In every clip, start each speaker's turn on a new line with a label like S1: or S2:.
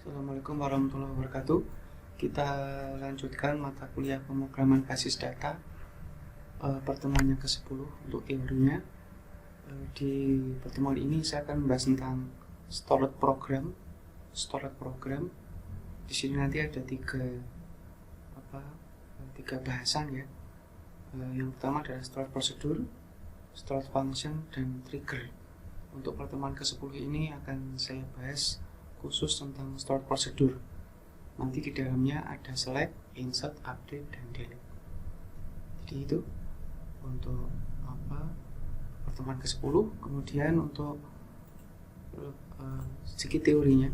S1: Assalamualaikum warahmatullahi wabarakatuh. Kita lanjutkan mata kuliah pemrograman basis data, pertemuannya ke-10 untuk teorinya. Di pertemuan ini saya akan membahas tentang stored program. Di sini nanti ada tiga bahasan ya. Yang pertama adalah stored procedure, stored function, dan trigger. Untuk pertemuan ke-10 ini akan saya bahas khusus tentang stored procedure. Nanti di dalamnya ada select, insert, update, dan delete. Jadi itu untuk pertemuan ke-10. Kemudian untuk sedikit teorinya.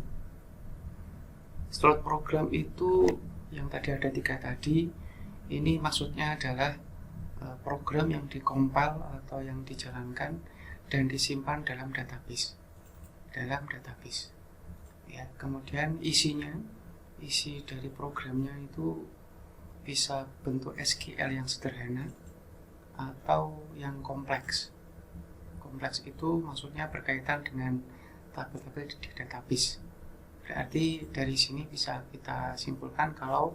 S1: Stored program itu yang tadi ada 3 tadi. Ini maksudnya adalah program yang dikompil atau yang dijalankan dan disimpan dalam database. Ya, kemudian isi dari programnya itu bisa bentuk SQL yang sederhana atau yang kompleks. Kompleks itu maksudnya berkaitan dengan tabel-tabel di database. Berarti dari sini bisa kita simpulkan kalau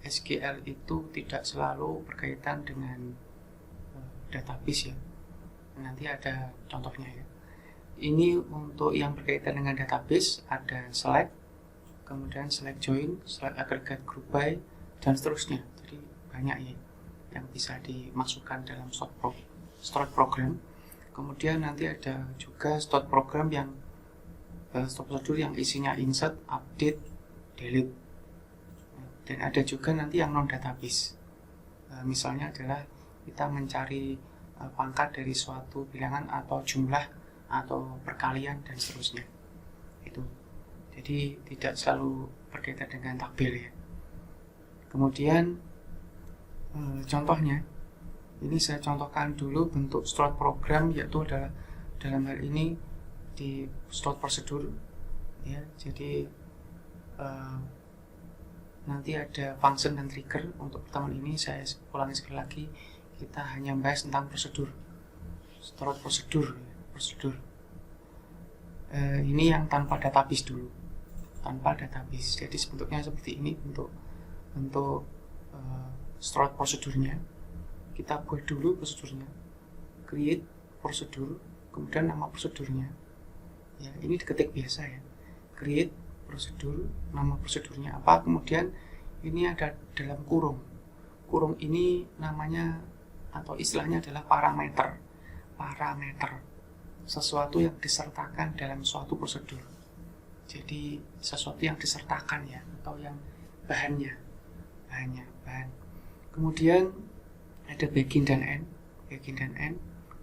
S1: SQL itu tidak selalu berkaitan dengan database ya. Nanti ada contohnya ya. Ini untuk yang berkaitan dengan database ada select, kemudian select join, select aggregate group by, dan seterusnya. Jadi banyak ya yang bisa dimasukkan dalam stored program. Kemudian nanti ada juga stored program yang stored procedure yang isinya insert, update, delete. Dan ada juga nanti yang non database. Misalnya adalah kita mencari pangkat dari suatu bilangan atau jumlah atau perkalian dan seterusnya. Itu. Jadi tidak selalu berkaitan dengan tabel ya. Kemudian contohnya ini saya contohkan dulu bentuk stored program, yaitu adalah dalam hal ini di stored procedure ya. Jadi nanti ada function dan trigger. Untuk pertemuan ini saya ulangi sekali lagi, kita hanya membahas tentang prosedur, stored procedure. Ini yang tanpa database dulu, jadi bentuknya seperti ini untuk stored prosedurnya. Kita buat dulu prosedurnya, create prosedur, kemudian nama prosedurnya ya, ini diketik biasa ya, create prosedur, nama prosedurnya apa, kemudian ini ada dalam kurung ini namanya atau istilahnya adalah parameter, sesuatu yang disertakan dalam suatu prosedur. Jadi sesuatu yang disertakan ya, atau yang bahan. Kemudian ada begin dan end.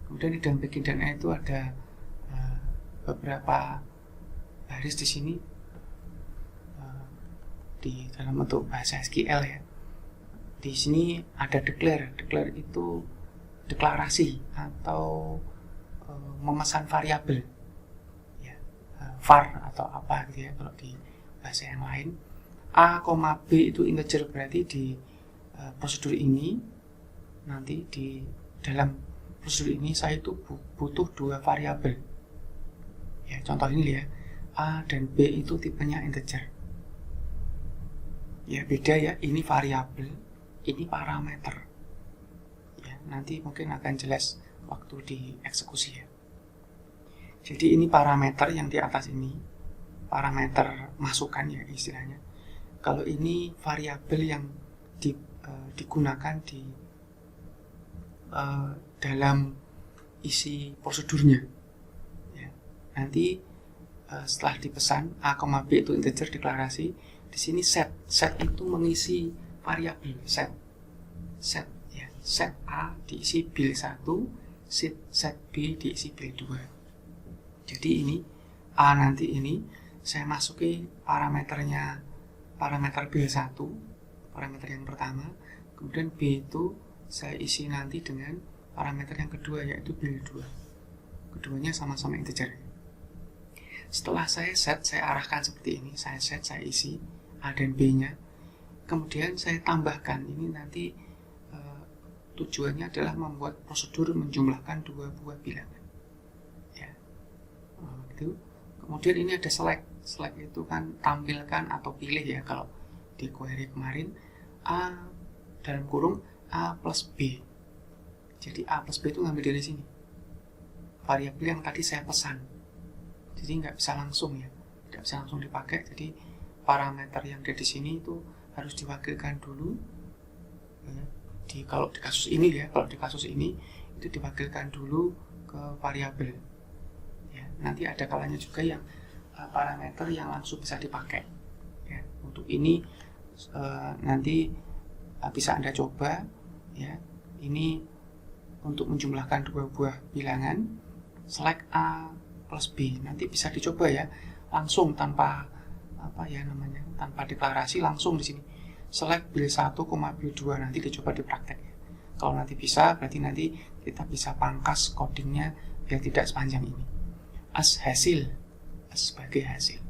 S1: Kemudian di dalam begin dan end itu ada beberapa baris di sini di dalam bentuk bahasa SQL ya. Di sini ada declare itu deklarasi atau memesan variabel ya, var atau apa gitu ya kalau di bahasa yang lain. A, B itu integer, berarti di prosedur ini nanti di dalam prosedur ini saya itu butuh 2 variabel ya. Contoh ini ya, A dan B itu tipenya integer ya, beda ya, ini variabel, ini parameter ya. Nanti mungkin akan jelas waktu dieksekusi ya. Jadi ini parameter yang di atas ini, parameter masukan ya istilahnya. Kalau ini variabel yang digunakan di dalam isi prosedurnya ya. Nanti setelah dipesan A, B itu integer deklarasi, di sini set itu mengisi variabel set ya. Set A diisi bil 1, set B diisi bil 2. Jadi ini A nanti ini saya masuki parameter bil 1, parameter yang pertama. Kemudian B itu saya isi nanti dengan parameter yang kedua, yaitu bil 2. Keduanya sama-sama integer. Setelah saya arahkan seperti ini, saya isi A dan B nya. Kemudian saya tambahkan, ini nanti tujuannya adalah membuat prosedur menjumlahkan 2 buah bilangan ya. Kemudian ini ada select select itu kan tampilkan atau pilih ya, kalau di query kemarin A dalam kurung A plus B. Jadi A plus B itu ngambil dari sini, variabel yang tadi saya pesan. Jadi nggak bisa langsung ya, tidak bisa langsung dipakai. Jadi parameter yang ada di sini itu harus diwakilkan dulu ya. Kalau di kasus ini ya, kalau di kasus ini itu diwakilkan dulu ke variabel ya. Nanti ada kalanya juga yang parameter yang langsung bisa dipakai ya. Untuk ini nanti bisa Anda coba ya. Ini untuk menjumlahkan dua buah bilangan, select A plus B. Nanti bisa dicoba ya, langsung tanpa tanpa deklarasi, langsung di sini select bil 1, bil 2. Nanti dicoba di praktek ya. Kalau nanti bisa, berarti nanti kita bisa pangkas codingnya biar tidak sepanjang ini, as hasil, as sebagai hasil.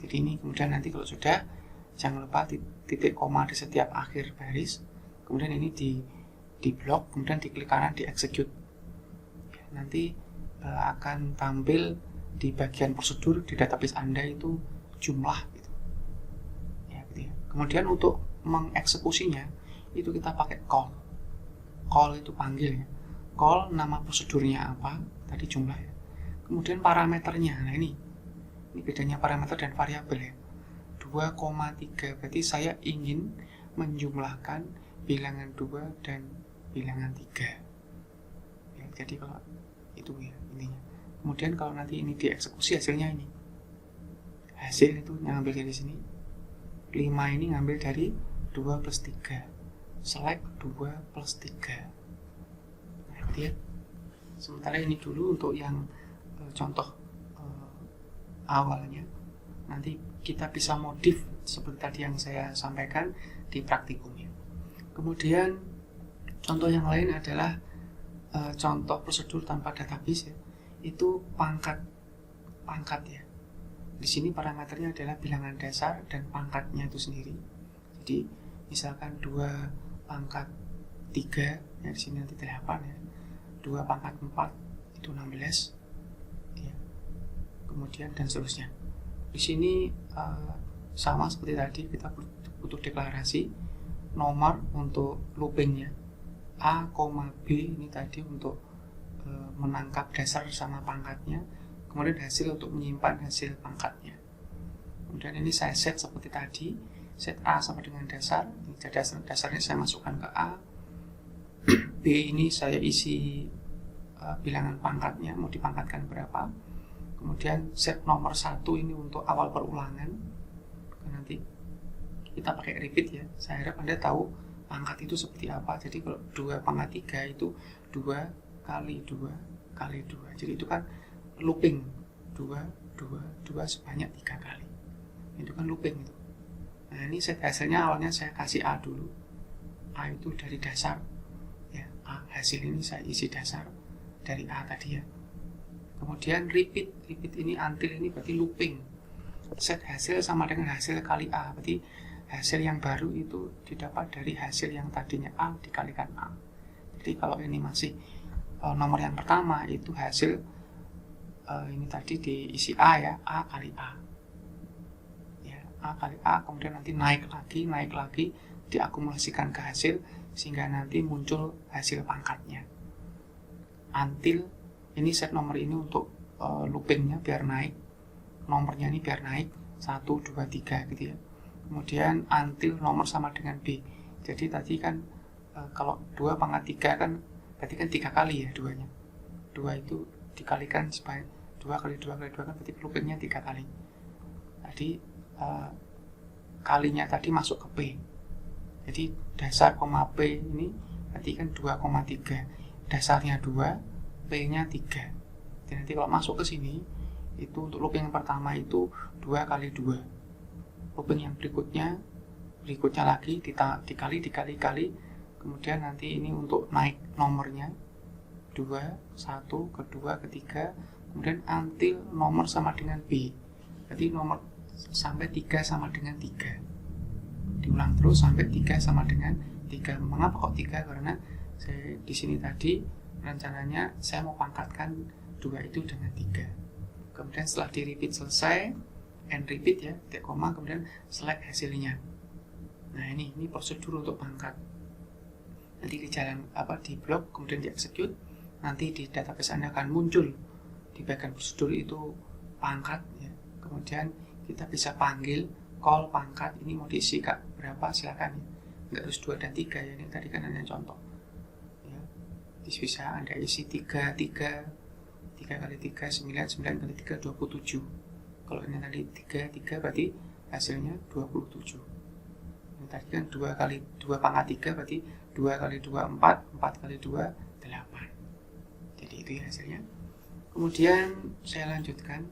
S1: Jadi ini kemudian nanti kalau sudah, jangan lupa titik koma di setiap akhir baris. Kemudian ini di blok, kemudian diklik kanan, di execute ya. Nanti akan tampil di bagian prosedur di database Anda itu jumlah gitu ya, gitu ya. Kemudian untuk mengeksekusinya itu kita pakai call itu panggil ya. Call nama prosedurnya apa, tadi jumlah ya. Kemudian parameternya, nah ini bedanya parameter dan variabel ya. 2,3 berarti saya ingin menjumlahkan bilangan 2 dan bilangan 3 ya. Jadi kalau itu ya intinya. Kemudian kalau nanti ini dieksekusi, hasilnya ini, hasil itu ngambil dari sini, 5 ini ngambil dari 2 plus 3, select 2 plus 3 nah, gitu ya. Sementara ini dulu untuk yang contoh awalnya. Nanti kita bisa modif seperti tadi yang saya sampaikan di praktikumnya. Kemudian contoh yang lain adalah contoh prosedur tanpa database ya. Itu pangkat ya. Di sini parameternya adalah bilangan dasar dan pangkatnya itu sendiri. Jadi misalkan 2 pangkat 3 ya, di sini nanti 8 ya. 2 pangkat 4 itu 16 ya. Kemudian dan seterusnya. Di sini sama seperti tadi, kita butuh deklarasi nomor untuk loopingnya, A, B ini tadi untuk menangkap dasar sama pangkatnya, kemudian hasil untuk menyimpan hasil pangkatnya. Kemudian ini saya set seperti tadi, set A sama dengan dasar, dasarnya saya masukkan ke A, B ini saya isi bilangan pangkatnya, mau dipangkatkan berapa. Kemudian set nomor 1 ini untuk awal perulangan. Nanti kita pakai repeat ya. Saya harap Anda tahu pangkat itu seperti apa. Jadi kalau 2 pangkat 3 itu 2 kali 2 kali 2. Jadi itu kan looping, 2 sebanyak 3 kali. Itu kan looping itu. Nah ini set hasilnya awalnya saya kasih A dulu. A itu dari dasar ya. A hasil ini saya isi dasar dari A tadi ya. Kemudian repeat ini, until ini berarti looping. Set hasil sama dengan hasil kali A, berarti hasil yang baru itu didapat dari hasil yang tadinya A dikalikan A. Jadi kalau ini masih nomor yang pertama itu hasil ini tadi diisi A ya, A kali A ya, A kali A, kemudian nanti naik lagi diakumulasikan ke hasil sehingga nanti muncul hasil pangkatnya. Until ini set nomor ini untuk loopingnya biar naik, nomornya ini biar naik 1, 2, 3 gitu ya. Kemudian until nomor sama dengan B. Jadi tadi kan kalau 2 pangkat 3 kan berarti kan 3 kali ya 2-nya. 2 itu dikalikan sebanyak 2 kali 2 kali 2 kan berarti loopingnya 3 kali. Tadi kalinya tadi masuk ke P. Jadi dasar, P ini berarti kan 2,3. Dasarnya 2, P-nya 3. Jadi nanti kalau masuk ke sini itu untuk looping yang pertama itu 2 kali 2. Looping yang berikutnya lagi dikali. Kemudian nanti ini untuk naik nomornya 2, 1, kedua, ketiga. Kemudian until nomor sama dengan B. Berarti nomor sampai 3 sama dengan 3. Diulang terus sampai 3 sama dengan 3. Mengapa kok 3? Karena saya di sini tadi rencananya saya mau pangkatkan 2 itu dengan 3. Kemudian setelah di repeat selesai, and repeat ya, titik koma, kemudian select hasilnya. Nah ini prosedur untuk pangkat. Nanti di di blok, kemudian di execute, nanti di database Anda akan muncul di bagian prosedur itu pangkat ya. Kemudian kita bisa panggil call pangkat, ini mau diisi berapa silakan ya. Nggak harus 2 dan 3 ya, ini tadi kan hanya contoh ya. Bisa Anda isi 3 kali 3 9 kali 3 27. Kalau ini tadi 3 berarti hasilnya 27. Ini tadi kan 2 kali 2 pangkat 3 berarti 2 kali 2 4, 4 kali 2 8. Jadi itu ya hasilnya. Kemudian saya lanjutkan.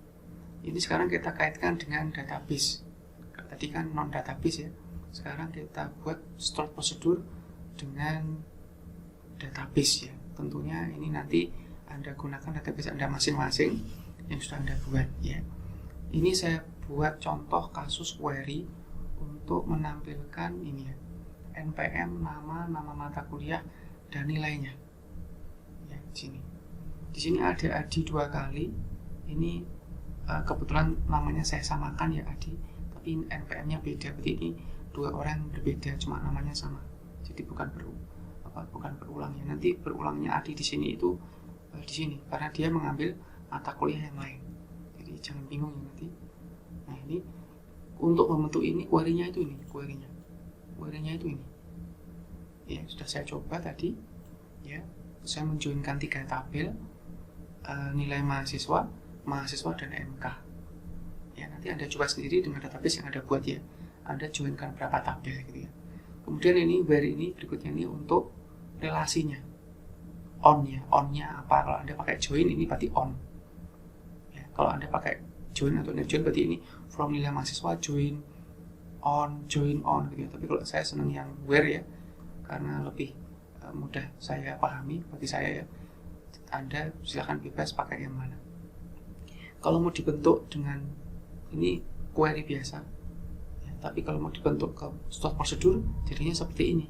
S1: Ini sekarang kita kaitkan dengan database. Tadi kan non database ya. Sekarang kita buat store prosedur dengan database ya. Tentunya ini nanti Anda gunakan database Anda masing-masing yang sudah Anda buat ya. Ini saya buat contoh kasus query untuk menampilkan ini ya, NPM, nama mata kuliah dan nilainya. Ya, di sini ada Adi 2 kali. Ini kebetulan namanya saya samakan ya Adi, tapi NPM-nya beda. Berarti ini 2 orang berbeda, cuma namanya sama. Jadi bukan berulang ya. Nanti berulangnya Adi di sini itu di sini karena dia mengambil mata kuliah yang lain. Jadi jangan bingung ya nanti. Nah ini untuk membentuk ini query-nya itu ini, query-nya itu ini. Ya sudah saya coba tadi. Ya, saya menjoinkan 3 tabel, nilai mahasiswa dan MK. Ya nanti Anda coba sendiri dengan database yang Anda buat ya. Anda joinkan berapa tabel gitu ya. Kemudian ini where ini berikutnya ini untuk relasinya. On-nya apa? Kalau Anda pakai join ini berarti on. Ya, kalau Anda pakai join atau not join berarti ini from nilai mahasiswa join on gitu ya. Tapi kalau saya senang yang where ya, karena lebih mudah saya pahami bagi saya ya. Anda silakan bebas pakai yang mana. Kalau mau dibentuk dengan ini query biasa ya, tapi kalau mau dibentuk ke store prosedur jadinya seperti ini.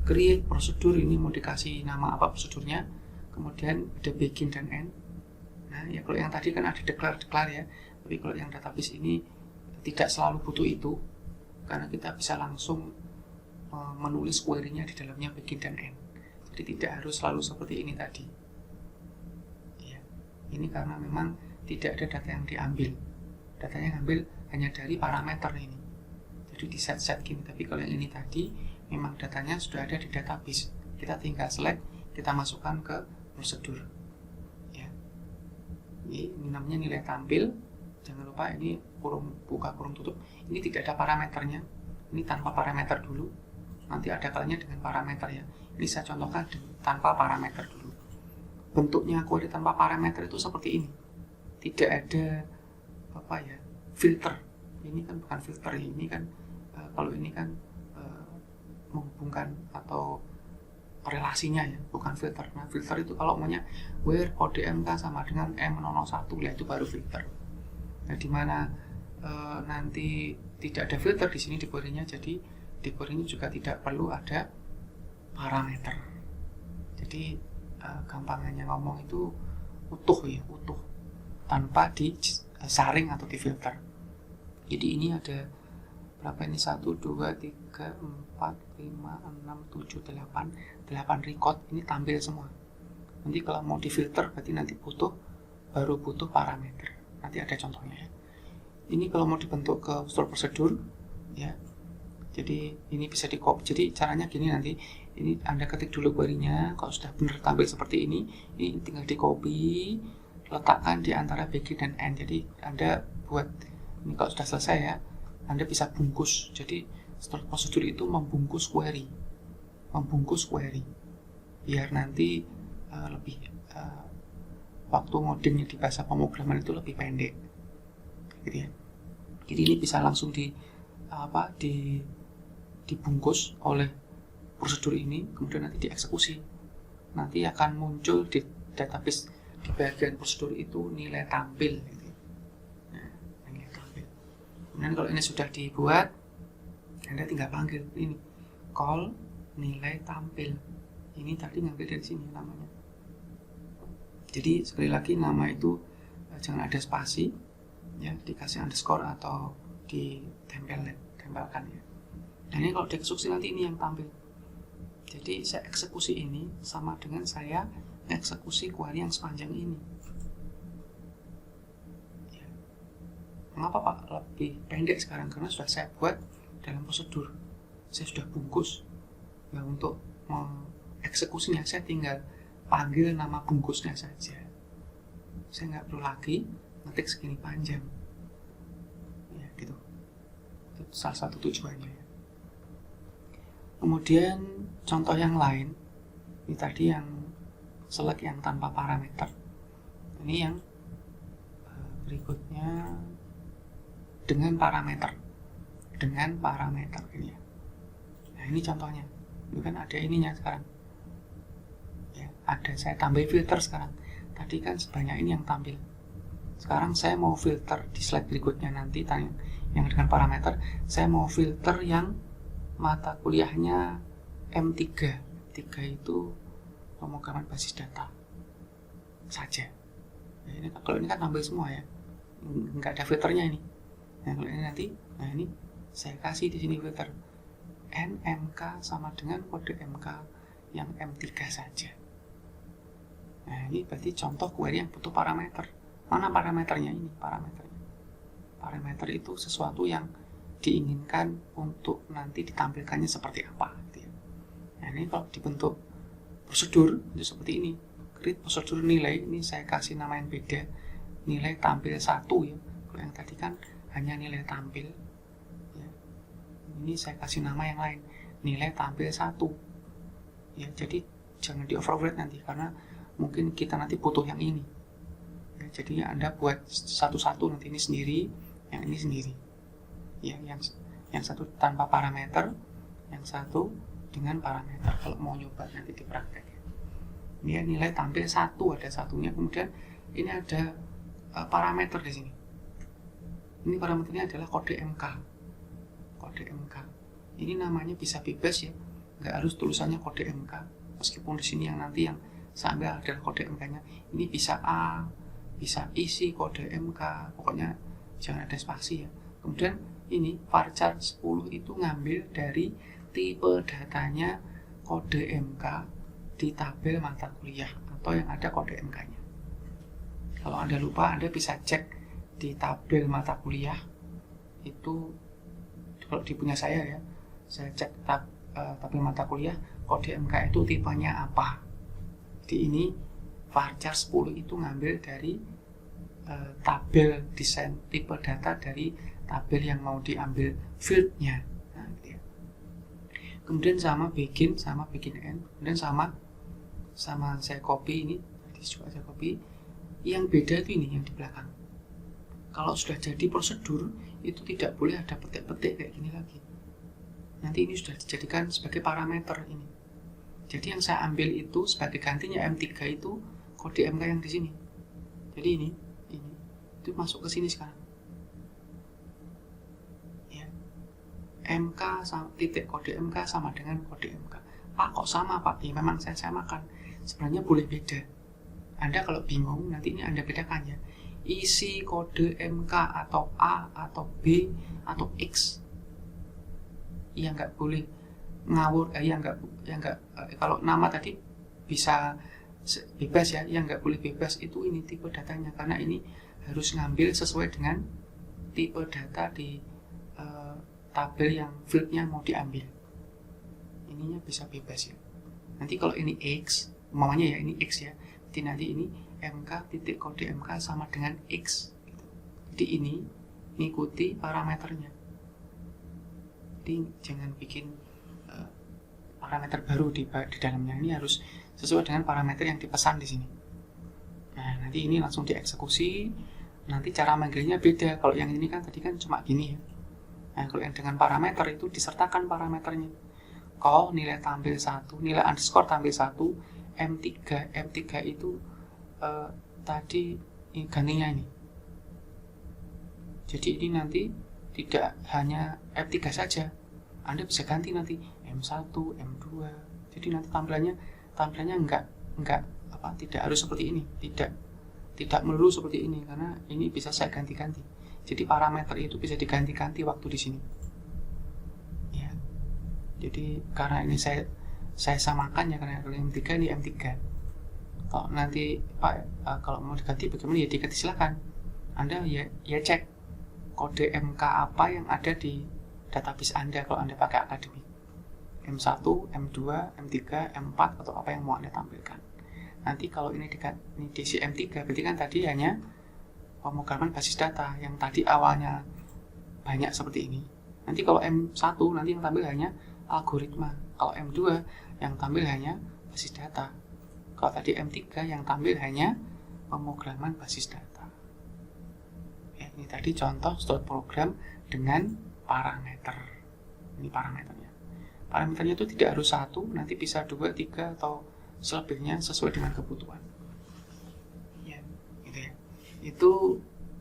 S1: Create prosedur, ini mau dikasih nama apa prosedurnya, kemudian ada begin dan end. Nah ya kalau yang tadi kan ada declare ya, tapi kalau yang database ini tidak selalu butuh itu, karena kita bisa langsung menulis query-nya di dalamnya begin dan end. Jadi tidak harus selalu seperti ini tadi ya. Ini karena memang tidak ada data yang diambil, datanya yang ambil hanya dari parameter ini, jadi di set gini. Tapi kalau yang ini tadi memang datanya sudah ada di database, kita tinggal select, kita masukkan ke prosedur ya. Ini namanya nilai tampil, jangan lupa ini buka kurung tutup, ini tidak ada parameternya, ini tanpa parameter dulu, nanti ada kalanya dengan parameter ya. Ini saya contohkan tanpa parameter dulu. Bentuknya query tanpa parameter itu seperti ini, tidak ada filter. Ini kan bukan filter, ini kan kalau ini kan menghubungkan atau relasinya ya, bukan filter. Nah filter itu kalau maunya where kode MK sama dengan M001 ya, itu baru filter. Nah dimana nanti tidak ada filter di sini di query-nya, jadi di query-nya juga tidak perlu ada parameter. Jadi gampangannya ngomong itu utuh tanpa disaring atau difilter. Jadi ini ada berapa ini? 1, 2, 3, 4, 5, 6, 7, 8 record, ini tampil semua. Nanti kalau mau difilter berarti nanti baru butuh parameter. Nanti ada contohnya ya. Ini kalau mau dibentuk ke store prosedur ya. Jadi ini bisa di copy. Jadi caranya gini, nanti ini Anda ketik dulu query-nya, kalau sudah benar tampil seperti ini tinggal di copy, letakkan di antara begin dan end. Jadi Anda buat ini kalau sudah selesai ya, Anda bisa bungkus. Jadi store prosedur itu membungkus query biar nanti lebih waktu ngodingnya di bahasa pemrograman itu lebih pendek gitu ya. Jadi ini bisa langsung dibungkus oleh prosedur ini, kemudian nanti dieksekusi. Nanti akan muncul di database di bagian prosedur itu nilai tampil gitu. Nah, nilai tampil. Kemudian kalau ini sudah dibuat, Anda tinggal panggil ini call nilai tampil. Ini tadi ngambil dari sini namanya. Jadi sekali lagi nama itu jangan ada spasi, ya, dikasih underscore atau ditempelkan ya. Dan ini kalau dieksekusi nanti ini yang tampil. Jadi saya eksekusi ini sama dengan saya eksekusi query yang sepanjang ini. Ya. Mengapa Pak lebih pendek sekarang? Karena sudah saya buat dalam prosedur. Saya sudah bungkus. Ya, untuk mengeksekusinya saya tinggal panggil nama bungkusnya saja. Saya nggak perlu lagi ngetik segini panjang. Ya, gitu. Itu salah satu tujuannya. Kemudian contoh yang lain, ini tadi yang select yang tanpa parameter. Ini yang berikutnya dengan parameter. Dengan parameter ini ya. Nah, ini contohnya. Ini kan ada ininya sekarang. Ya, ada saya tambah filter sekarang. Tadi kan sebanyak ini yang tampil. Sekarang saya mau filter di slide berikutnya nanti yang dengan parameter, saya mau filter yang mata kuliahnya M3. M3 itu pemrograman basis data saja. Ya, ini, kalau ini kan tampil semua ya. Nggak ada filternya ini. Nah, kalau ini nanti, nah ini saya kasih di sini filter NMK sama dengan kode MK yang M3 saja. Nah, ini berarti contoh query yang butuh parameter. Mana parameternya ini? Parameter itu sesuatu yang diinginkan untuk nanti ditampilkannya seperti apa gitu ya. Nah, ini kalau dibentuk prosedur itu seperti ini. Create prosedur nilai, ini saya kasih nama yang beda. Nilai tampil 1 ya. Kalau yang tadi kan hanya nilai tampil ya. Ini saya kasih nama yang lain. Nilai tampil 1. Ya, jadi jangan di override nanti karena mungkin kita nanti butuh yang ini. Ya, jadi Anda buat satu-satu nanti ini sendiri, yang ini sendiri. Ya, yang satu tanpa parameter, yang satu dengan parameter. Kalau mau nyoba nanti di praktek. Ini ya, nilai tampil 1 ada satunya, kemudian ini ada parameter di sini. Ini parameternya adalah kode MK. Kode MK. Ini namanya bisa bebas ya, nggak harus tulisannya kode MK. Meskipun di sini yang nanti yang saya ambil adalah kode MK-nya. Ini bisa A, bisa isi kode MK, pokoknya jangan ada spasi ya. Kemudian ini varchar 10 itu ngambil dari tipe datanya kode MK di tabel mata kuliah atau yang ada kode MK-nya. Kalau Anda lupa, Anda bisa cek di tabel mata kuliah itu, kalau di punya saya ya, saya cek tabel mata kuliah kode MK itu tipenya apa. Di ini varchar 10 itu ngambil dari tabel desain tipe data dari tabel yang mau diambil fieldnya. Nah, gitu ya. Kemudian sama begin end, kemudian sama saya copy ini, tadi juga saya copy. Yang beda itu ini yang di belakang. Kalau sudah jadi prosedur itu tidak boleh ada petik-petik kayak gini lagi. Nanti ini sudah dijadikan sebagai parameter ini. Jadi yang saya ambil itu sebagai gantinya M3 itu kode MK yang di sini. Jadi ini itu masuk ke sini sekarang. Ya. MK sama titik kode MK sama dengan kode MK. Pak, kok sama Pak? Ya memang saya samakan. Sebenarnya boleh beda. Anda kalau bingung nanti ini Anda bedakan ya. Isi kode MK atau A atau B atau X. Ya nggak boleh ngawur, kalau nama tadi bisa bebas ya, yang nggak boleh bebas itu ini tipe datanya, karena ini harus ngambil sesuai dengan tipe data di tabel yang fieldnya mau diambil. Ininya bisa bebas ya. Nanti kalau ini X, umpamanya ya ini X ya, nanti ini MK titik kode MK sama dengan X. Jadi ini mengikuti parameternya. Jadi jangan bikin parameter baru di dalamnya, ini harus sesuai dengan parameter yang dipesan di sini. Nah, nanti ini langsung dieksekusi. Nanti cara manggilnya beda. Kalau yang ini kan tadi kan cuma gini ya. Nah, kalau yang dengan parameter itu disertakan parameternya. Call nilai tampil 1, nilai underscore tampil 1, M3 itu tadi ini gantinya ini. Jadi ini nanti tidak hanya M3 saja. Anda bisa ganti nanti M1, M2. Jadi nanti tampilannya tidak harus seperti ini, tidak melulu seperti ini, karena ini bisa saya ganti-ganti. Jadi parameter itu bisa diganti-ganti waktu di sini. Ya. Jadi karena ini saya samakan ya, karena M3 ini M3. Kalau nanti Pak kalau mau diganti bagaimana ya diganti, silakan. Anda ya cek kode MK apa yang ada di database Anda kalau Anda pakai akademik. M1, M2, M3, M4 atau apa yang mau Anda tampilkan. Nanti kalau ini diisi M3, berarti kan tadi hanya pemrograman basis data yang tadi awalnya banyak seperti ini. Nanti kalau M1 nanti yang tampil hanya algoritma. Kalau M2 yang tampil hanya basis data. Kalau tadi M3 yang tampil hanya pemrograman basis data. Ya, ini tadi contoh stored program dengan parameter. Ini parameternya. Parameternya itu tidak harus 1, nanti bisa 2, 3 atau selebihnya sesuai dengan kebutuhan. Ya, gitu ya. Itu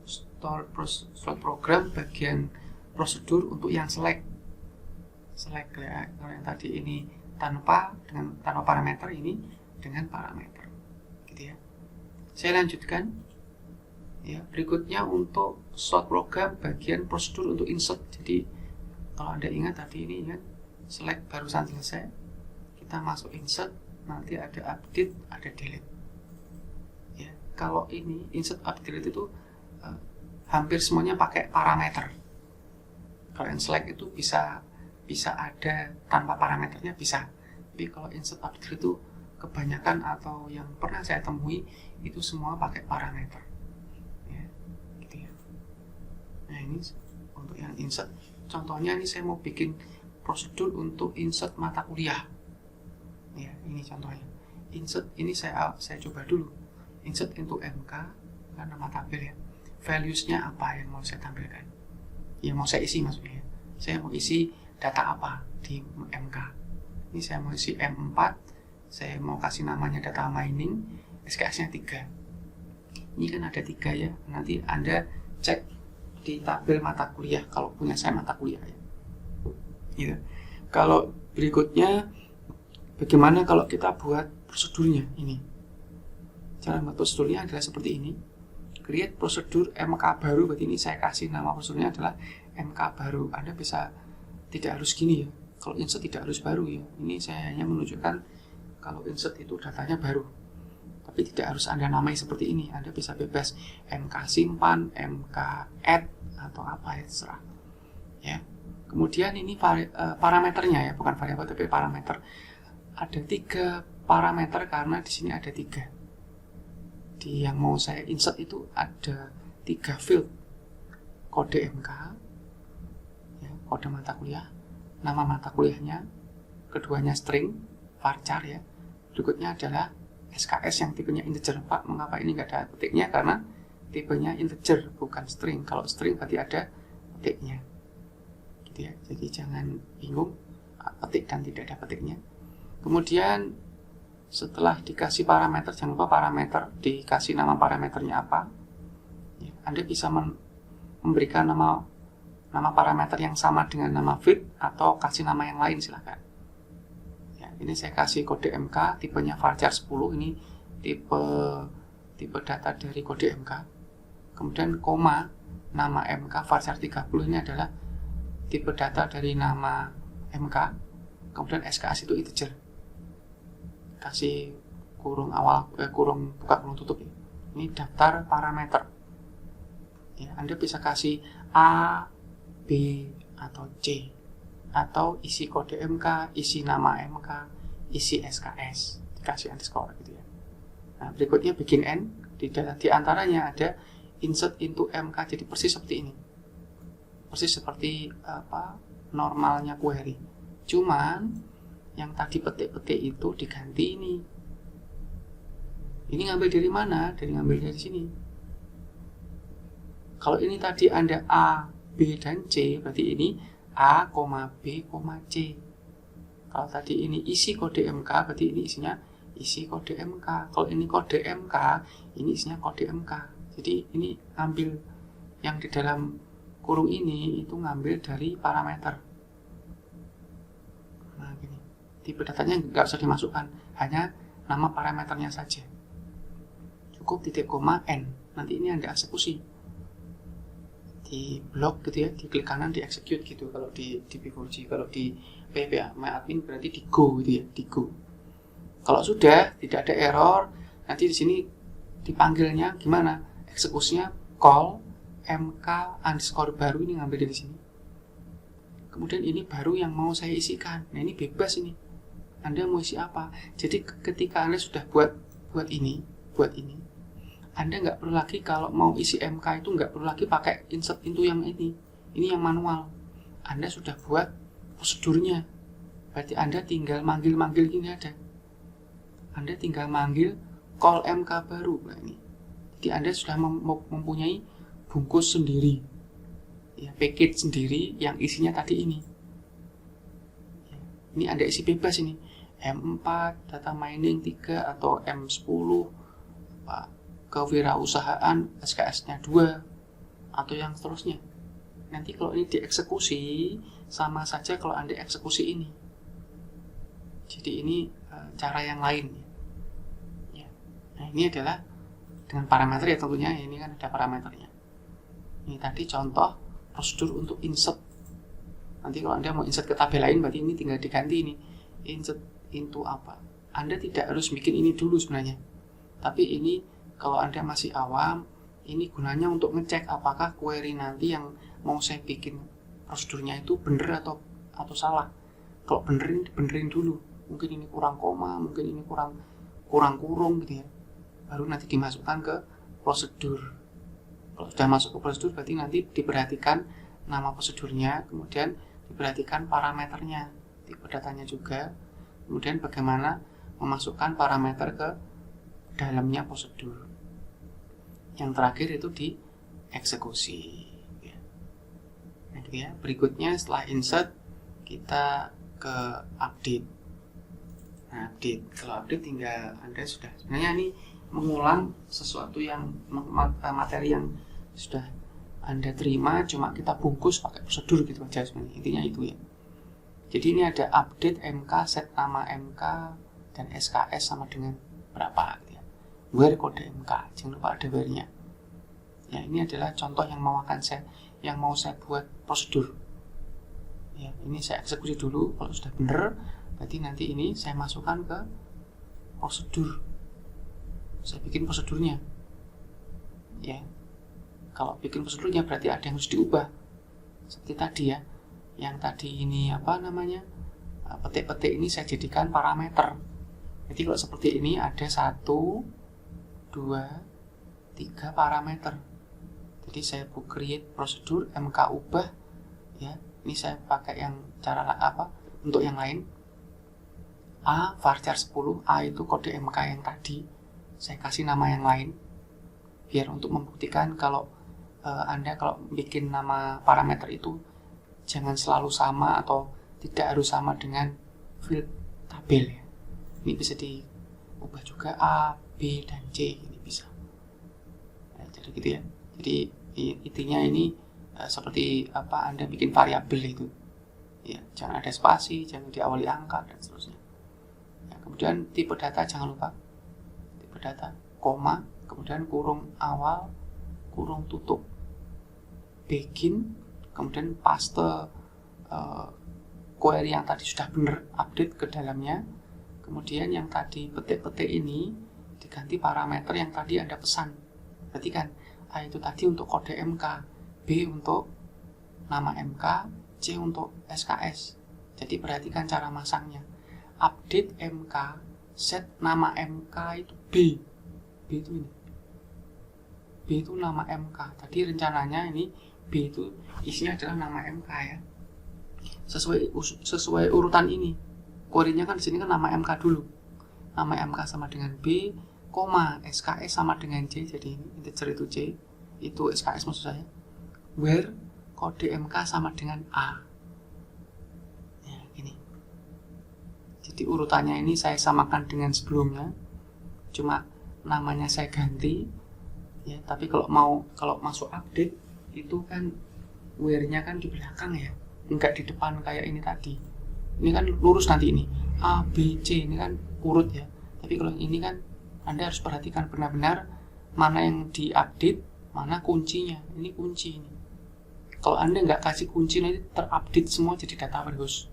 S1: stored program bagian prosedur untuk yang select ya. Kalau yang tadi ini tanpa parameter, ini dengan parameter, gitu ya. Saya lanjutkan. Ya, berikutnya untuk stored program bagian prosedur untuk insert. Jadi kalau Anda ingat tadi ini kan select barusan selesai, kita masuk insert, nanti ada update, ada delete. Ya, kalau ini insert, update, delete itu hampir semuanya pakai parameter. Kalau yang select itu bisa ada tanpa parameternya, bisa. Tapi kalau insert, update itu kebanyakan atau yang pernah saya temui itu semua pakai parameter. Ya, gitu ya. Nah ini untuk yang insert. Contohnya ini saya mau bikin prosedur untuk insert mata kuliah. Ya, ini contohnya. Insert ini saya coba dulu. Insert into MK karena nama tabel ya. Values-nya apa yang mau saya tampilkan? Yang mau saya isi maksudnya. Saya mau isi data apa di MK. Ini saya mau isi M4. Saya mau kasih namanya data mining. SKS-nya 3. Ini kan ada 3 ya. Nanti Anda cek di tabel mata kuliah kalau punya saya mata kuliah ya. Gitu. Kalau berikutnya bagaimana kalau kita buat prosedurnya ini? Cara membuat prosedurnya adalah seperti ini. Create prosedur MK baru, berarti ini saya kasih nama prosedurnya adalah MK baru. Anda bisa tidak harus gini ya. Kalau insert tidak harus baru ya. Ini saya hanya menunjukkan kalau insert itu datanya baru. Tapi tidak harus Anda namai seperti ini. Anda bisa bebas MK simpan, MK add atau apa ya, terserah. Ya. Kemudian ini parameternya ya, bukan variabel tapi parameter. Ada 3 parameter karena di sini ada 3. Di yang mau saya insert itu ada 3 field. Kode MK, ya, kode mata kuliah, nama mata kuliahnya, keduanya string, varchar ya. Berikutnya adalah SKS yang tipenya integer. Pak, mengapa ini nggak ada petiknya? Karena tipenya integer, bukan string. Kalau string berarti ada petiknya. Ya, jadi jangan bingung petik dan tidak ada petiknya. Kemudian setelah dikasih parameter, jangan lupa parameter, dikasih nama parameternya apa ya, Anda bisa memberikan nama parameter yang sama dengan nama field atau kasih nama yang lain, silahkan ya. Ini saya kasih kode MK, tipenya varchar 10, ini tipe data dari kode MK. Kemudian koma, nama MK varchar 30, ini adalah tipe data dari nama MK. Kemudian SKS itu integer. Kasih kurung awal, kurung buka, kurung tutup ya. Ini daftar parameter. Ya, Anda bisa kasih A, B, atau C. Atau isi kode MK, isi nama MK, isi SKS. Dikasih underscore gitu ya. Nah, berikutnya bikin N. Di antaranya ada insert into MK. Jadi persis seperti ini. Persis seperti normalnya query. Cuman yang tadi petik-petik itu diganti ini. Ini ngambil dari mana? Ngambil dari sini. Kalau ini tadi Anda A, B, dan C, berarti ini A, B, C. Kalau tadi ini isi kode MK, berarti ini isinya isi kode MK. Kalau ini kode MK, ini isinya kode MK. Jadi ini ambil yang di dalam kurung ini itu ngambil dari parameter. Nah gini, tipe datanya nggak usah dimasukkan, hanya nama parameternya saja. Cukup titik koma N. Nanti ini Anda eksekusi. di blok gitu ya, di klik kanan di execute gitu kalau di P4G. Kalau di PHP MyAdmin berarti di go gitu ya, di go. Kalau sudah tidak ada error, nanti di sini dipanggilnya gimana? Eksekusinya call mk underscore baru, ini ngambil dari sini. Kemudian ini baru yang mau saya isikan. Nah ini bebas ini. Anda mau isi apa? Jadi ketika Anda sudah buat ini, Anda nggak perlu lagi kalau mau isi MK itu nggak perlu lagi pakai insert into yang ini. Ini yang manual. Anda sudah buat prosedurnya. Berarti Anda tinggal manggil gini ada. Anda tinggal manggil call MK baru. Nah, ini. Jadi Anda sudah mempunyai bungkus sendiri, ya, package sendiri yang isinya tadi ini. Ya, ini Anda isi bebas ini. M4, data mining 3 atau M10, kewirausahaan SKS-nya 2 atau yang seterusnya. Nanti kalau ini dieksekusi sama saja kalau Anda eksekusi ini. Jadi ini cara yang lain. Ya. Nah ini adalah dengan parameter ya tentunya, ini kan ada parameternya. Ini tadi contoh prosedur untuk insert. Nanti kalau Anda mau insert ke tabel lain berarti ini tinggal diganti ini. Insert into apa. Anda tidak harus bikin ini dulu sebenarnya. Tapi ini kalau Anda masih awam, ini gunanya untuk ngecek apakah query nanti yang mau saya bikin prosedurnya itu benar atau salah. Kalau benerin dulu. Mungkin ini kurang koma, mungkin ini kurang kurung gitu ya. Baru nanti dimasukkan ke prosedur. Kalau sudah masuk ke prosedur berarti nanti diperhatikan nama prosedurnya, kemudian diperhatikan parameternya, tipe datanya juga, kemudian bagaimana memasukkan parameter ke dalamnya prosedur. Yang terakhir itu dieksekusi. Nah, gitu ya. Berikutnya setelah insert kita ke update. Nah, update. Kalau update tinggal Anda sudah sebenarnya ini mengulang sesuatu yang materi yang sudah Anda terima, cuma kita bungkus pakai prosedur gitu aja sebenarnya. Intinya itu ya. Jadi ini ada update MK, set nama MK dan SKS sama dengan berapa gitu ya. Where kode MK, jangan lupa ada where-nya. Ya, ini adalah contoh yang mau saya buat prosedur. Ya, ini saya eksekusi dulu. Kalau sudah benar, berarti nanti ini saya masukkan ke prosedur. Saya bikin prosedurnya. Ya. Kalau bikin prosedurnya berarti ada yang harus diubah. Seperti tadi ya. Yang tadi ini petik-petik ini saya jadikan parameter. Jadi kalau seperti ini ada 1, 2, 3 parameter. Jadi saya create prosedur MK ubah ya. Ini saya pakai yang cara untuk yang lain. A varchar 10, A itu kode MK yang tadi. Saya kasih nama yang lain biar untuk membuktikan kalau Anda kalau bikin nama parameter itu jangan selalu sama atau tidak harus sama dengan field tabel ya. Ini bisa diubah juga A, B, dan C, ini bisa. Ya, jadi gitu ya. Jadi intinya ini seperti Anda bikin variabel itu. Ya, jangan ada spasi, jangan diawali angka dan seterusnya. Ya, kemudian tipe data jangan lupa. Tipe data, koma, kemudian kurung awal, kurung tutup. Begin, kemudian paste query yang tadi sudah benar, update ke dalamnya. Kemudian yang tadi petik-petik ini diganti parameter yang tadi Anda pesan. Berarti kan A itu tadi untuk kode MK, B untuk nama MK, C untuk SKS. Jadi perhatikan cara masangnya. Update MK, set nama MK itu B. B itu ini. B itu nama MK. Tadi rencananya ini B itu isinya adalah nama MK ya. Sesuai urutan ini. Query-nya kan di sini kan nama MK dulu. Nama MK sama dengan B, koma SKS sama dengan C. Jadi ini integer itu C, itu SKS maksud saya. Where kode MK sama dengan A. Ya, ini. Jadi urutannya ini saya samakan dengan sebelumnya. Cuma namanya saya ganti. Ya, tapi kalau masuk update itu kan where-nya kan di belakang ya, enggak di depan kayak ini tadi. Ini kan lurus nanti ini A, B, C, ini kan urut ya. Tapi kalau ini kan Anda harus perhatikan benar-benar mana yang diupdate, mana kuncinya. Ini kunci ini. Kalau Anda nggak kasih kunci, nanti terupdate semua jadi data warehouse.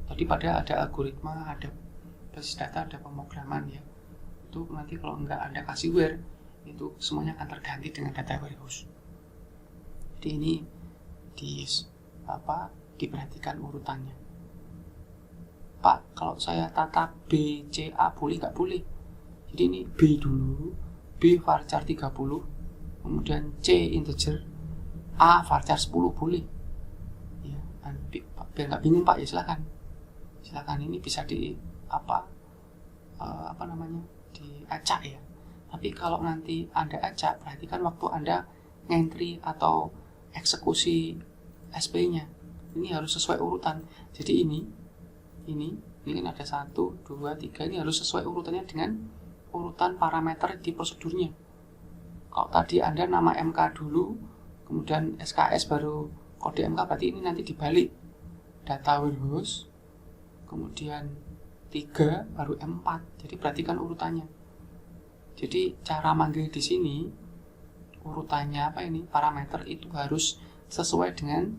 S1: Tadi pada ada algoritma, ada basis data, ada pemrograman ya. Itu nanti kalau nggak Anda kasih where, itu semuanya akan terganti dengan data warehouse. Jadi ini diperhatikan urutannya. Pak, kalau saya tata B, C, A boleh nggak? Boleh. Jadi ini B dulu, B varchar 30, kemudian C integer, A varchar 10 boleh. Ya, biar nggak bingung Pak, ya silakan ini bisa diacak ya. Tapi kalau nanti Anda acak, perhatikan waktu Anda ngentry atau eksekusi SP-nya. Ini harus sesuai urutan. Jadi ini kan ada 1, 2, 3, ini harus sesuai urutannya dengan urutan parameter di prosedurnya. Kalau tadi Anda nama MK dulu, kemudian SKS baru kode MK, berarti ini nanti dibalik. Data warehouse, kemudian 3 baru M4. Jadi perhatikan urutannya. Jadi cara manggil di sini urutannya parameter itu harus sesuai dengan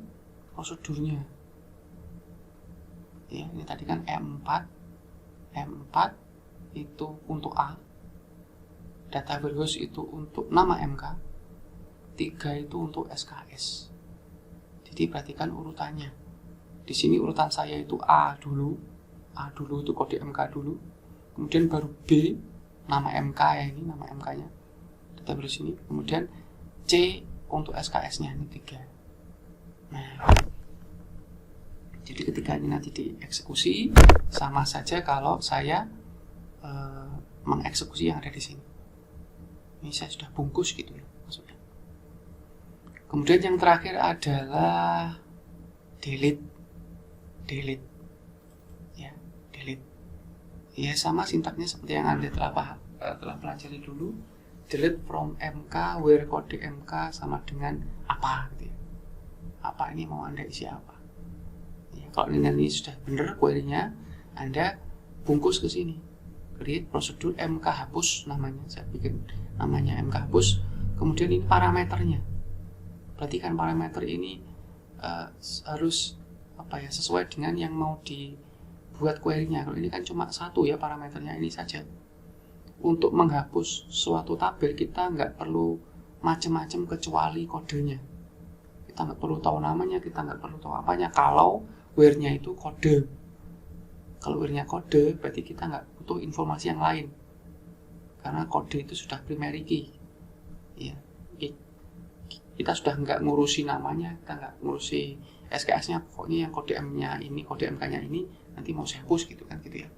S1: prosedurnya. Ya, ini tadi kan M4 itu untuk A, data warehouse itu untuk nama MK, 3 itu untuk SKS. Jadi perhatikan urutannya. Di sini urutan saya itu A dulu itu kode MK dulu, kemudian baru B, nama MK ya, ini nama MK-nya, data warehouse ini, kemudian C untuk SKS-nya, ini 3. Nah, jadi ketika ini nanti dieksekusi, sama saja kalau saya mengeksekusi yang ada di sini. Ini saya sudah bungkus gitu ya maksudnya. Kemudian yang terakhir adalah delete. Ya sama sintaknya seperti yang Anda telah pelajari dulu. Delete from MK where kode MK sama dengan apa gitu ya. Apa ini mau Anda isi apa? Ya, kalau ini sudah benar query-nya, Anda bungkus ke sini. Create prosedur MK hapus namanya. Saya bikin namanya MK hapus. Kemudian ini parameternya. Perhatikan parameter ini harus sesuai dengan yang mau dibuat query-nya. Kalau ini kan cuma satu ya parameternya, ini saja. Untuk menghapus suatu tabel kita nggak perlu macam-macam kecuali kodenya. Kita nggak perlu tahu namanya, kita nggak perlu tahu apanya. Kalau where-nya itu kode. Kalau where-nya kode, berarti kita nggak butuh informasi yang lain. Karena kode itu sudah primary key. Ya, kita sudah nggak ngurusi namanya, kita nggak ngurusi SKS-nya, pokoknya yang kode M-nya ini, kode MK-nya ini, nanti mau saya hapus gitu kan gitu ya.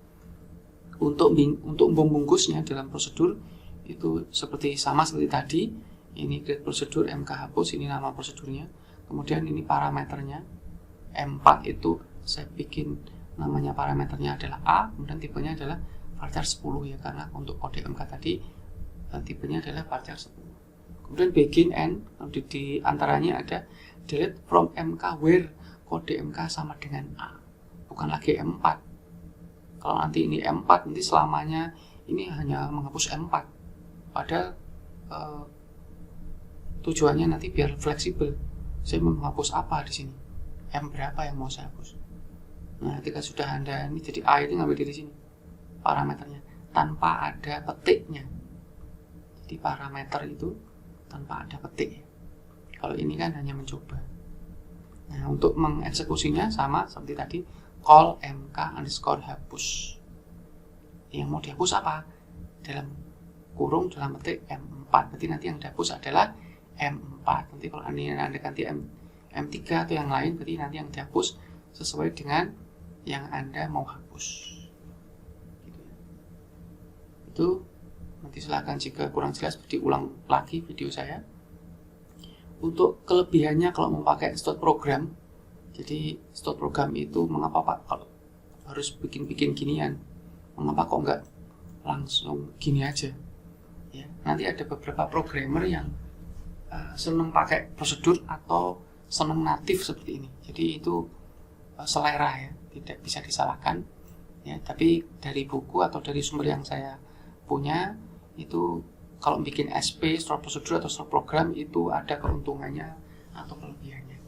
S1: Untuk membungkusnya dalam prosedur itu sama seperti tadi. Ini create prosedur MK hapus, ini nama prosedurnya. Kemudian ini parameternya. M4 itu saya bikin namanya parameternya adalah A, kemudian tipenya adalah varchar 10 ya, karena untuk kode MK tadi tipenya adalah varchar 10. Kemudian begin end, di antaranya ada delete from MK where kode MK sama dengan A, bukan lagi M4. Kalau nanti ini M4, nanti selamanya ini hanya menghapus M4. Padahal tujuannya nanti biar fleksibel. Saya mau menghapus apa di sini? M berapa yang mau saya hapus? Nah, ketika sudah Anda ini jadi A itu ngambil dari sini parameternya tanpa ada petiknya. Jadi parameter itu tanpa ada petik. Kalau ini kan hanya mencoba. Nah, untuk mengeksekusinya sama seperti tadi, call mk_hapus. Yang mau dihapus apa? Dalam kurung dalam petik M4. Berarti nanti yang dihapus adalah M4. Nanti kalau Anda ganti M3 atau yang lain, berarti nanti yang dihapus sesuai dengan yang Anda mau hapus. Gitu ya. Itu nanti silakan jika kurang jelas diulang lagi video saya. Untuk kelebihannya kalau mau pakai stored program, jadi stored program itu mengapa Pak kalau harus bikin ginian? Mengapa kok nggak langsung gini aja? Ya, nanti ada beberapa programmer yang senang pakai prosedur atau senang natif seperti ini. Jadi itu selera ya, tidak bisa disalahkan. Ya, tapi dari buku atau dari sumber yang saya punya itu kalau bikin SP, stored prosedur atau stored program itu ada keuntungannya atau kelebihannya.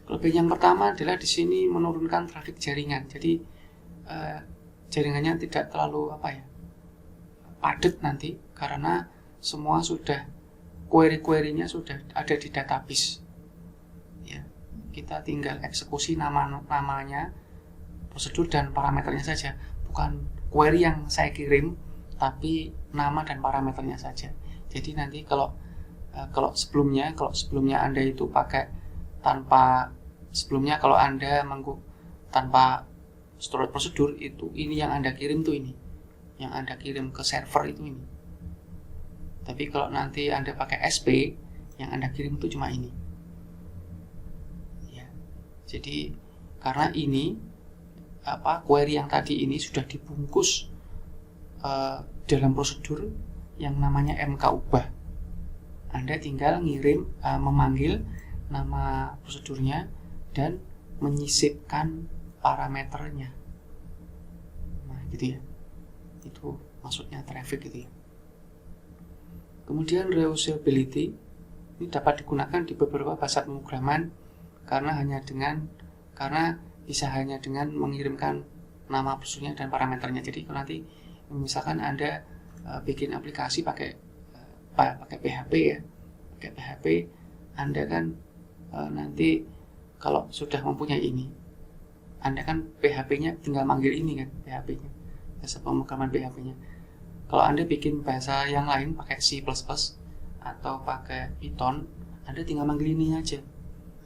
S1: Kelebihan yang pertama adalah di sini menurunkan trafik jaringan. Jadi jaringannya tidak terlalu padat nanti, karena semua sudah query-query-nya sudah ada di database. Ya, kita tinggal eksekusi namanya, prosedur dan parameternya saja, bukan query yang saya kirim, tapi nama dan parameternya saja. Jadi nanti kalau sebelumnya Anda itu pakai kalau Anda tanpa storage prosedur, itu ini yang Anda kirim tuh ini. Yang Anda kirim ke server itu ini. Tapi kalau nanti Anda pakai SP, yang Anda kirim itu cuma ini. Ya. Jadi karena ini query yang tadi ini sudah dibungkus dalam prosedur yang namanya MK ubah. Anda tinggal memanggil nama prosedurnya dan menyisipkan parameternya. Nah, gitu ya. Itu maksudnya traffic gitu ya. Kemudian reusability ini dapat digunakan di beberapa bahasa pemrograman karena bisa hanya dengan mengirimkan nama prosedurnya dan parameternya. Jadi kalau nanti misalkan Anda bikin aplikasi pakai PHP ya, pakai PHP, Anda kan nanti kalau sudah mempunyai ini, Anda kan PHP-nya tinggal manggil ini kan, PHP-nya, bahasa pemrograman PHP-nya. Kalau Anda bikin bahasa yang lain pakai C++ atau pakai Python, Anda tinggal manggil ini aja.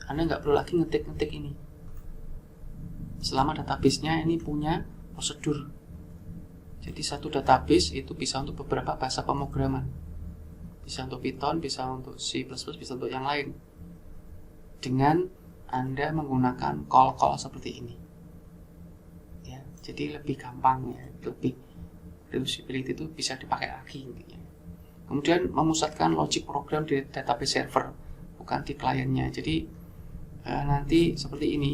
S1: Anda nggak perlu lagi ngetik ini. Selama database-nya ini punya prosedur. Jadi satu database itu bisa untuk beberapa bahasa pemrograman. Bisa untuk Python, bisa untuk C++, bisa untuk yang lain. Dengan Anda menggunakan call seperti ini. Ya, jadi lebih gampang ya, lebih reusability itu bisa dipakai lagi. Ya. Kemudian memusatkan logic program di database server, bukan di kliennya. Jadi nanti seperti ini.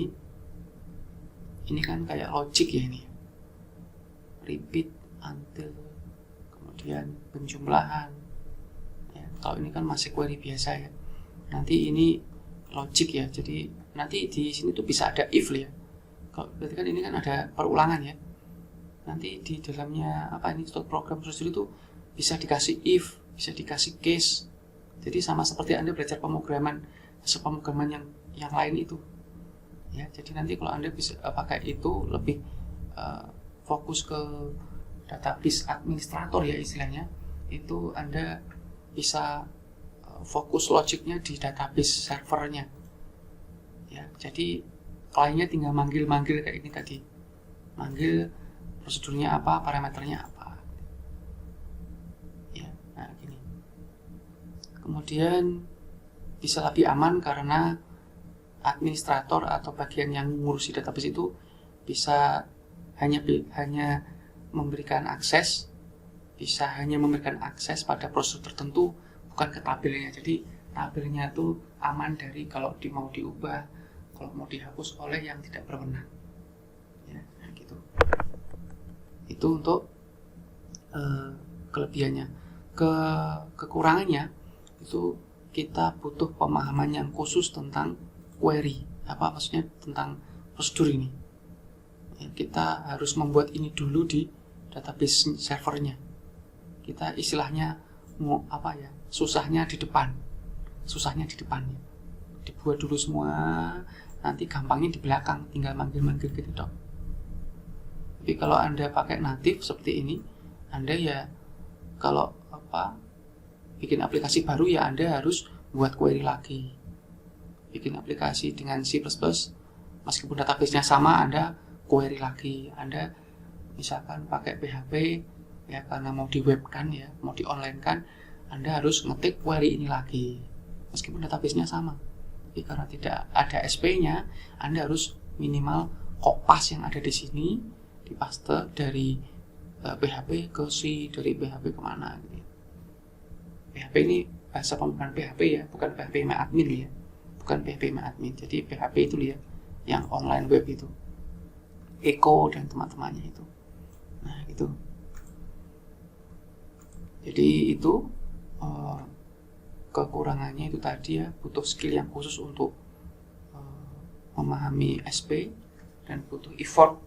S1: Ini kan kayak logic ya ini. Repeat until, kemudian penjumlahan. Ya, kalau ini kan masih query biasa ya. Nanti ini logic ya. Jadi nanti di sini tuh bisa ada if ya. Kalau berarti kan ini kan ada perulangan ya. Nanti di dalamnya program prosedur itu bisa dikasih if, bisa dikasih case. Jadi sama seperti Anda belajar pemrograman yang lain itu. Ya, jadi nanti kalau Anda bisa pakai itu lebih fokus ke database administrator ya istilahnya, itu Anda bisa fokus logiknya di database servernya. Ya, jadi kliennya tinggal manggil kayak ini tadi, manggil prosedurnya apa, parameternya apa. Ya, nah gini. Kemudian bisa lebih aman karena administrator atau bagian yang ngurusi database itu bisa hanya memberikan akses pada prosedur tertentu, bukan ke tabelnya. Jadi tabelnya itu aman dari kalau mau diubah, kalau mau dihapus oleh yang tidak berwenang. Ya, gitu. Itu untuk kelebihannya. Kekurangannya itu kita butuh pemahaman yang khusus tentang query, maksudnya tentang prosedur ini. Ya, kita harus membuat ini dulu di database servernya. Kita istilahnya susahnya di depan ya. Dibuat dulu semua, nanti gampangnya di belakang, tinggal manggil gitu dong. Tapi kalau Anda pakai native seperti ini, Anda ya kalau bikin aplikasi baru ya Anda harus buat query lagi. Bikin aplikasi dengan C++, meskipun database-nya sama, Anda query lagi. Anda misalkan pakai PHP ya, karena mau di web kan ya, mau di online kan, Anda harus ngetik query ini lagi meskipun database-nya sama. Tapi karena tidak ada SP-nya, Anda harus minimal kopas yang ada di sini dipaste dari PHP ke C, dari PHP kemana gitu. PHP ini bahasa pemrograman PHP ya, bukan PHP admin ya. Bukan PHP admin. Jadi PHP itu ya, yang online web itu, Eko dan teman-temannya itu. Nah itu. Jadi itu kekurangannya itu tadi ya, butuh skill yang khusus untuk memahami SP dan butuh effort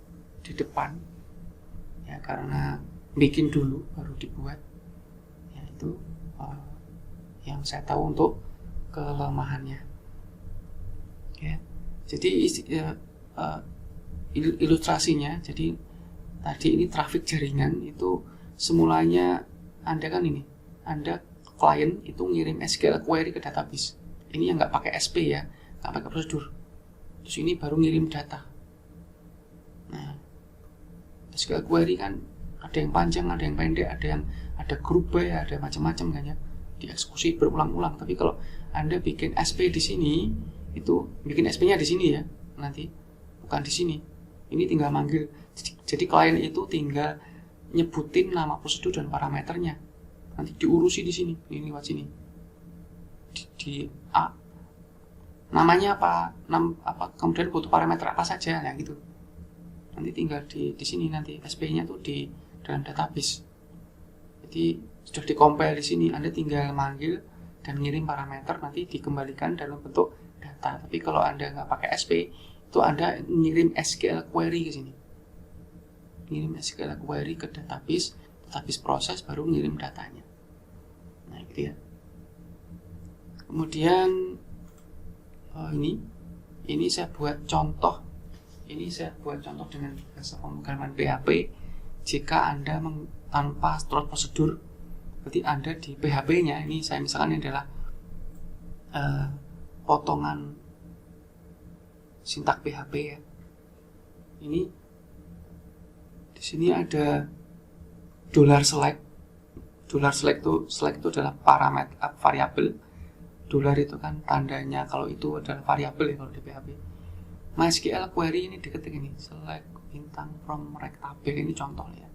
S1: di depan ya, karena bikin dulu baru dibuat ya. Itu yang saya tahu untuk kelemahannya ya. Jadi ilustrasinya, jadi tadi ini traffic jaringan itu semulanya Anda kan ini, Anda klien itu ngirim SQL query ke database. Ini yang nggak pakai SP ya, nggak pakai prosedur. Terus ini baru ngirim data. Nah, SQL query kan ada yang panjang, ada yang pendek, ada grup by, ada macam-macam kan ya, dieksekusi berulang-ulang. Tapi kalau Anda bikin SP di sini, itu bikin SP-nya di sini ya, nanti bukan di sini. Ini tinggal manggil. Jadi klien itu tinggal nyebutin nama prosedur dan parameternya. Nanti diurusi di sini, ini lewat sini. Namanya apa, kemudian butuh parameter apa saja, ya gitu. Nanti tinggal di sini, nanti SP-nya tuh di dalam database. Jadi sudah dikompil di sini, Anda tinggal manggil dan ngirim parameter, nanti dikembalikan dalam bentuk data. Tapi kalau Anda nggak pakai SP, itu Anda ngirim SQL query ke sini. Ngirim SQL query ke database proses, baru ngirim datanya. Nah, gitu ya. Kemudian ini saya buat contoh. Ini saya buat contoh dengan bahasa pemrograman PHP. Jika Anda tanpa stored prosedur, berarti Anda di PHP-nya ini saya misalkan ini adalah potongan sintak PHP ya. Ini di sini ada $select. $select itu adalah parameter variabel. Dolar itu kan tandanya kalau itu adalah variabel ya kalau di PHP. MySQL query ini diketik ini, select bintang from rectable, ini contoh ya.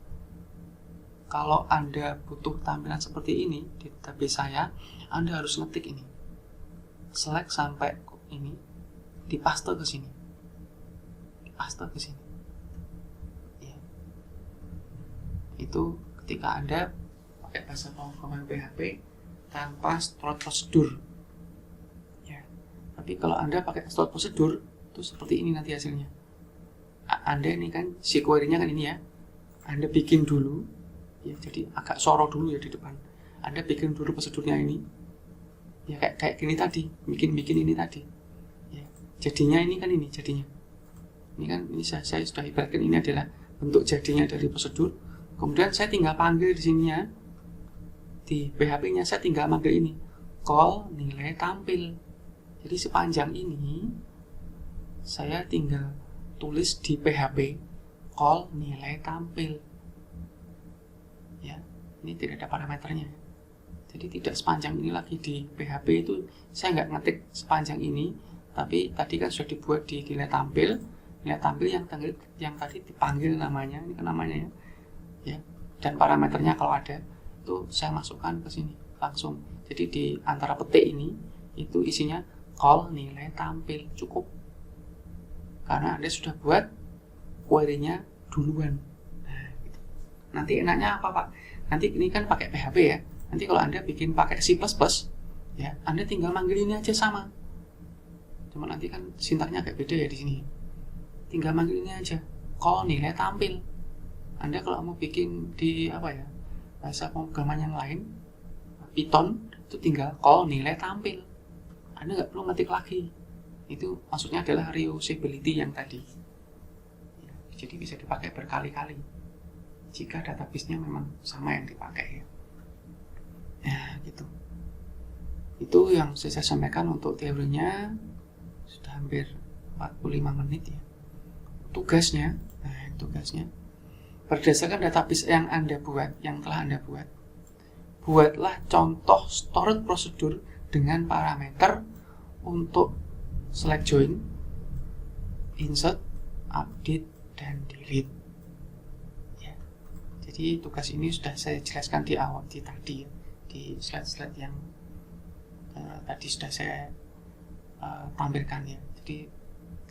S1: Kalau Anda butuh tampilan seperti ini di database saya, Anda harus ngetik ini, select sampai ini, dipaste ke sini, ya. Itu ketika Anda pakai bahasa pemrograman PHP tanpa stored prosedur ya. Tapi kalau Anda pakai stored prosedur, itu seperti ini nanti hasilnya. Anda ini kan si query-nya kan ini ya, Anda bikin dulu ya, jadi agak soro dulu ya di depan. Anda bikin dulu prosedurnya ini ya, kayak gini tadi, bikin ini tadi ya. Jadinya ini kan ini jadinya. Ini kan ini saya sudah ibaratkan ini adalah bentuk jadinya dari prosedur. Kemudian saya tinggal panggil di sininya, di PHP-nya saya tinggal panggil ini, call nilai tampil. Jadi sepanjang ini saya tinggal tulis di PHP call nilai tampil ya. Ini tidak ada parameternya, jadi tidak sepanjang ini lagi. Di PHP itu saya nggak ngetik sepanjang ini, tapi tadi kan sudah dibuat di nilai tampil yang tadi dipanggil namanya, ini kan namanya ya, dan parameternya kalau ada itu saya masukkan ke sini langsung. Jadi di antara petik ini itu isinya call nilai tampil, cukup. Karena Anda sudah buat query-nya duluan. Nah, gitu. Nanti enaknya apa Pak? Nanti ini kan pakai PHP ya. Nanti kalau Anda bikin pakai C++ ya, Anda tinggal manggil ini aja sama. Cuma nanti kan sintaknya agak beda ya di sini. Tinggal manggil ini aja, call nilai tampil. Anda kalau mau bikin di bahasa pemrograman yang lain, Python, itu tinggal call nilai tampil. Anda nggak perlu ngetik lagi. Itu maksudnya adalah reusability yang tadi ya, jadi bisa dipakai berkali-kali jika database-nya memang sama yang dipakai ya gitu. Itu yang saya sampaikan untuk teorinya. Sudah hampir 45 menit ya. Tugasnya berdasarkan database yang Anda buat, yang telah Anda buat, buatlah contoh stored prosedur dengan parameter untuk select join, insert, update, dan delete ya. Jadi tugas ini sudah saya jelaskan di awal tadi ya, di slide-slide yang tadi sudah saya tampilkan ya. Jadi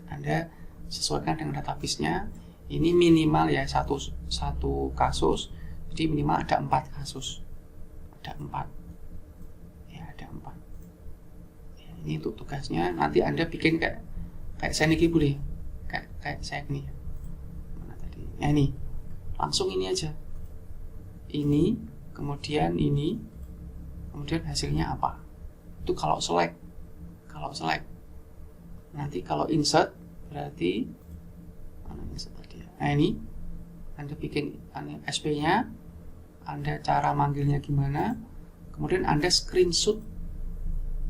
S1: Anda sesuaikan dengan database-nya. Ini minimal ya satu kasus, jadi minimal ada 4 kasus, ada 4 ya, ada 4. Ini untuk tugasnya. Nanti Anda bikin kayak kayak saya niki boleh, kayak saya gini ya. Mana tadi? Nah ini, langsung ini aja. Ini, kemudian ini, kemudian hasilnya apa? Itu kalau select. Nanti kalau insert berarti mana insert tadi ya? Nah ini, Anda bikin SP-nya, Anda cara manggilnya gimana, kemudian Anda screenshot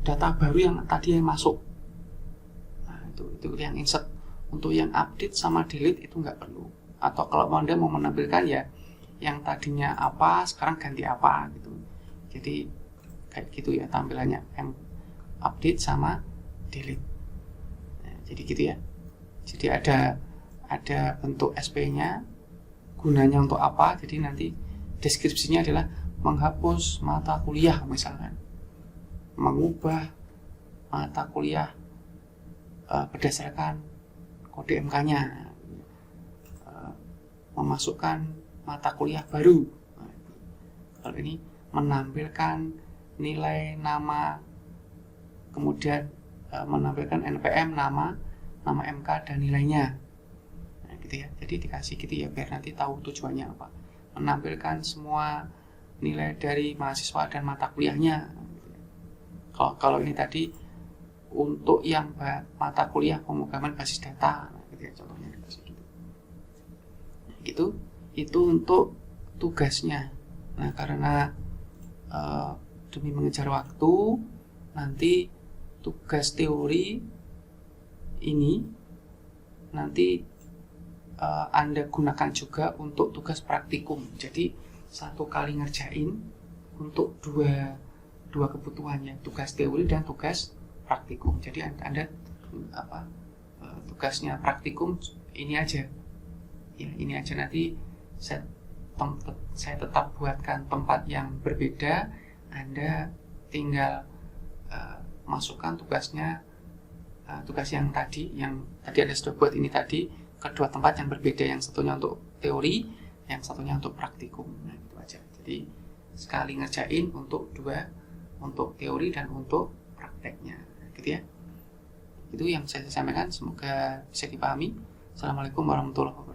S1: data baru yang tadi yang masuk. Nah itu yang insert. Untuk yang update sama delete itu nggak perlu. Atau kalau Anda mau menampilkan ya yang tadinya apa sekarang ganti apa gitu. Jadi kayak gitu ya tampilannya, update sama delete. Nah, jadi gitu ya. Jadi ada bentuk SP-nya, gunanya untuk apa. Jadi nanti deskripsinya adalah menghapus mata kuliah misalkan, mengubah mata kuliah berdasarkan kode MK-nya, memasukkan mata kuliah baru. Kalau ini menampilkan nilai nama, kemudian menampilkan NPM nama MK dan nilainya. Nah, gitu ya. Jadi dikasih gitu ya biar nanti tahu tujuannya apa. Menampilkan semua nilai dari mahasiswa dan mata kuliahnya. Kalau ini tadi untuk yang mata kuliah pemrograman basis data, nah, gitu ya contohnya dikasih gitu. Nah, gitu. Itu untuk tugasnya. Nah, karena demi mengejar waktu, nanti tugas teori ini nanti Anda gunakan juga untuk tugas praktikum. Jadi satu kali ngerjain untuk dua kebutuhannya, tugas teori dan tugas praktikum. Jadi Anda tugasnya praktikum ini aja. Ya, ini aja nanti saya tetap buatkan tempat yang berbeda. Anda tinggal masukkan tugasnya, tugas yang tadi Anda sudah buat ini tadi, kedua tempat yang berbeda, yang satunya untuk teori, yang satunya untuk praktikum. Nah itu aja. Jadi sekali ngerjain untuk untuk teori dan untuk prakteknya, gitu ya. Itu yang saya sampaikan, semoga bisa dipahami. Assalamualaikum warahmatullahi wabarakatuh.